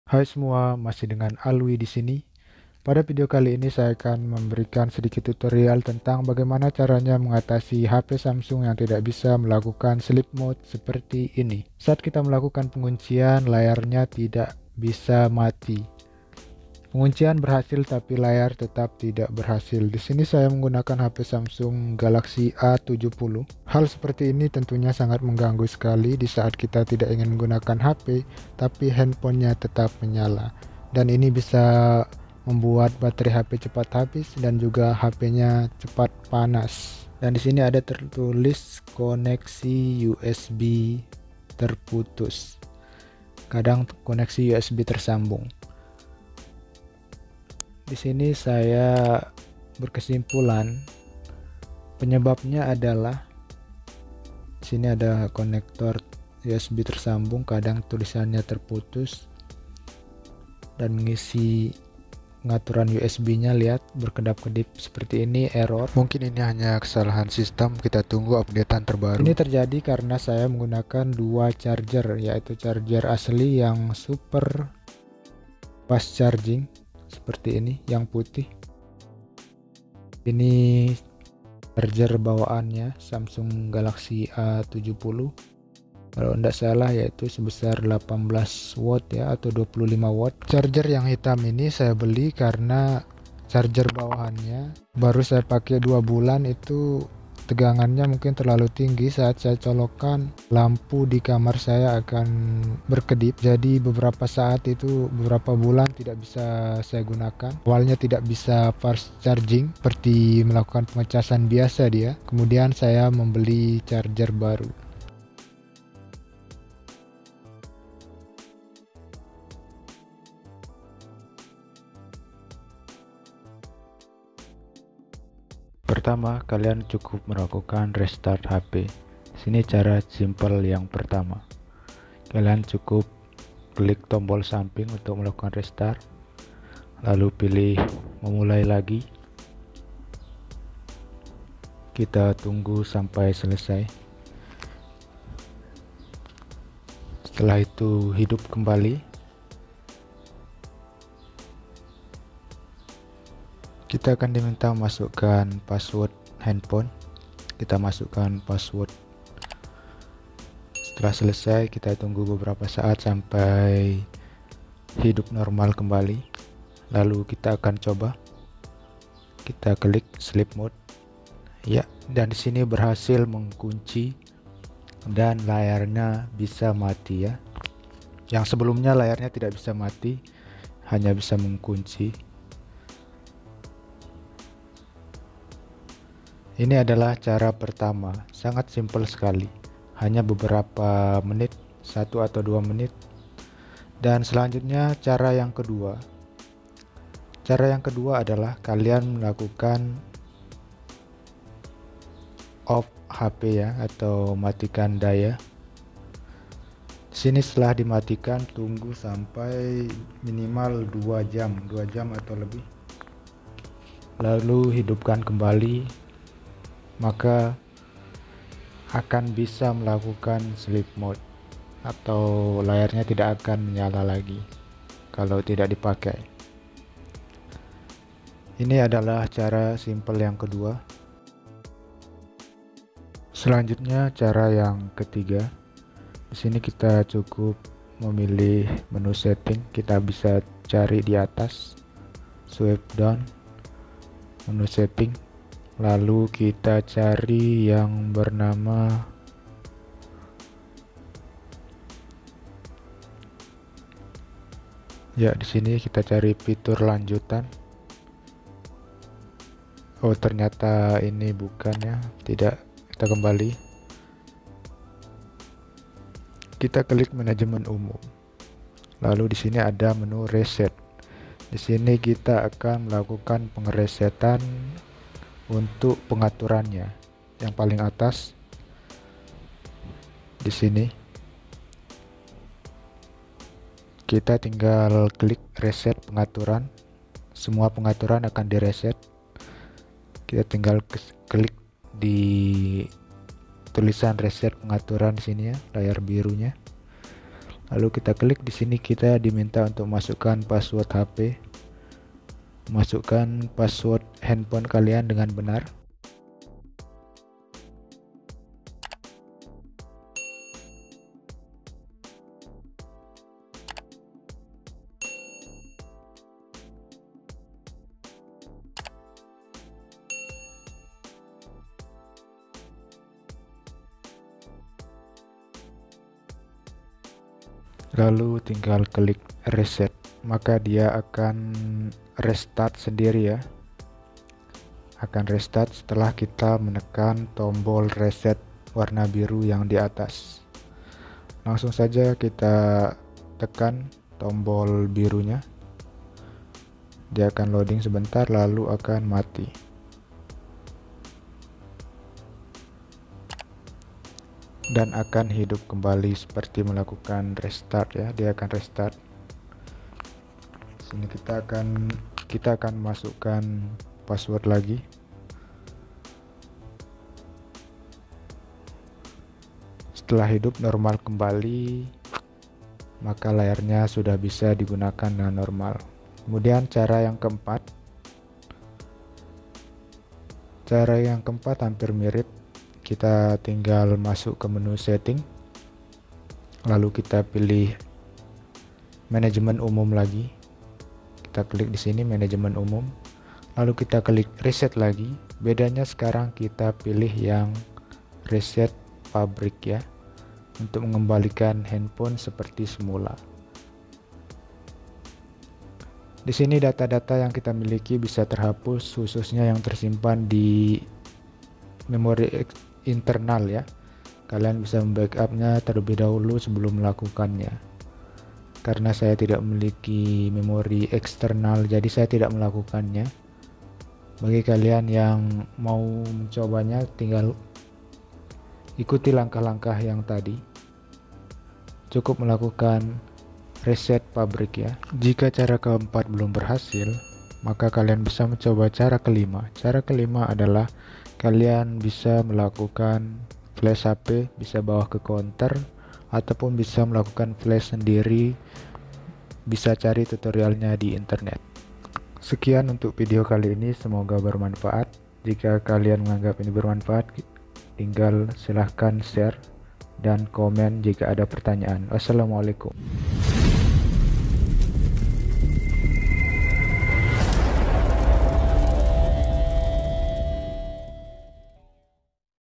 Hai semua, masih dengan Alwi di sini. Pada video kali ini saya akan memberikan sedikit tutorial tentang bagaimana caranya mengatasi HP Samsung yang tidak bisa melakukan sleep mode seperti ini. Saat kita melakukan penguncian, layarnya tidak bisa mati. Penguncian berhasil tapi layar tetap tidak berhasil. Di sini saya menggunakan HP Samsung Galaxy A70. Hal seperti ini tentunya sangat mengganggu sekali di saat kita tidak ingin menggunakan HP, tapi handphonenya tetap menyala. Dan ini bisa membuat baterai HP cepat habis dan juga HP-nya cepat panas. Dan di sini ada tertulis koneksi USB terputus. Kadang koneksi USB tersambung. Di sini saya berkesimpulan penyebabnya adalah di sini ada konektor USB tersambung, kadang tulisannya terputus dan mengisi pengaturan USB-nya lihat berkedap-kedip seperti ini, error. Mungkin ini hanya kesalahan sistem, kita tunggu updatean terbaru. Ini terjadi karena saya menggunakan dua charger, yaitu charger asli yang super fast charging seperti ini yang putih. Ini charger bawaannya Samsung Galaxy A70 kalau tidak salah, yaitu sebesar 18 watt ya atau 25 watt. Charger yang hitam ini saya beli karena charger bawahannya baru saya pakai 2 bulan, itu tegangannya mungkin terlalu tinggi. Saat saya colokkan, lampu di kamar saya akan berkedip. Jadi beberapa saat itu, beberapa bulan tidak bisa saya gunakan. Awalnya tidak bisa fast charging seperti melakukan pengecasan biasa dia. Kemudian saya membeli charger baru. Pertama, kalian cukup melakukan restart HP. Sini cara simple yang pertama. Kalian cukup klik tombol samping untuk melakukan restart, lalu pilih memulai lagi. Kita tunggu sampai selesai. Setelah itu hidup kembali. Kita akan diminta masukkan password handphone. Kita masukkan password. Setelah selesai, kita tunggu beberapa saat sampai hidup normal kembali. Lalu kita akan coba. Kita klik sleep mode. Ya, dan di sini berhasil mengunci dan layarnya bisa mati ya. Yang sebelumnya layarnya tidak bisa mati, hanya bisa mengunci. Ini adalah cara pertama, sangat simpel sekali, hanya beberapa menit, 1 atau 2 menit. Dan selanjutnya cara yang kedua. Cara yang kedua adalah kalian melakukan off HP ya, atau matikan daya. Sini setelah dimatikan, tunggu sampai minimal 2 jam atau lebih. Lalu hidupkan kembali, maka akan bisa melakukan sleep mode atau layarnya tidak akan menyala lagi kalau tidak dipakai. Ini adalah cara simple yang kedua. Selanjutnya cara yang ketiga. Di sini kita cukup memilih menu setting, kita bisa cari di atas, swipe down, menu setting. Lalu kita cari yang bernama ya, di sini kita cari fitur lanjutan. Oh, ternyata ini bukan ya, tidak. Kita kembali. Kita klik manajemen umum. Lalu di sini ada menu reset. Di sini kita akan melakukan pengeresetan untuk pengaturannya. Yang paling atas di sini kita tinggal klik reset pengaturan. Semua pengaturan akan direset. Kita tinggal klik di tulisan reset pengaturan di sini ya, layar birunya. Lalu kita klik di sini, kita diminta untuk masukkan password HP. Masukkan password handphone kalian dengan benar. Lalu tinggal klik reset, maka dia akan restart sendiri ya. Akan restart setelah kita menekan tombol reset warna biru yang di atas. Langsung saja kita tekan tombol birunya. Dia akan loading sebentar lalu akan mati. Dan akan hidup kembali seperti melakukan restart ya. Dia akan restart. Sini kita akan masukkan password lagi. Setelah hidup normal kembali, maka layarnya sudah bisa digunakan dengan normal. Kemudian cara yang keempat hampir mirip. Kita tinggal masuk ke menu setting, lalu kita pilih manajemen umum lagi. Kita klik di sini manajemen umum, lalu kita klik reset lagi. Bedanya sekarang kita pilih yang reset pabrik ya, untuk mengembalikan handphone seperti semula. Di sini data-data yang kita miliki bisa terhapus, khususnya yang tersimpan di memori internal ya. Kalian bisa membackupnya terlebih dahulu sebelum melakukannya. Karena saya tidak memiliki memori eksternal, jadi saya tidak melakukannya. Bagi kalian yang mau mencobanya, tinggal ikuti langkah-langkah yang tadi. Cukup melakukan reset pabrik ya. Jika cara keempat belum berhasil, maka kalian bisa mencoba cara kelima. Cara kelima adalah kalian bisa melakukan flash HP, bisa bawa ke counter, ataupun bisa melakukan flash sendiri. Bisa cari tutorialnya di internet. Sekian untuk video kali ini, semoga bermanfaat. Jika kalian menganggap ini bermanfaat, tinggal silahkan share dan komen jika ada pertanyaan. Wassalamualaikum.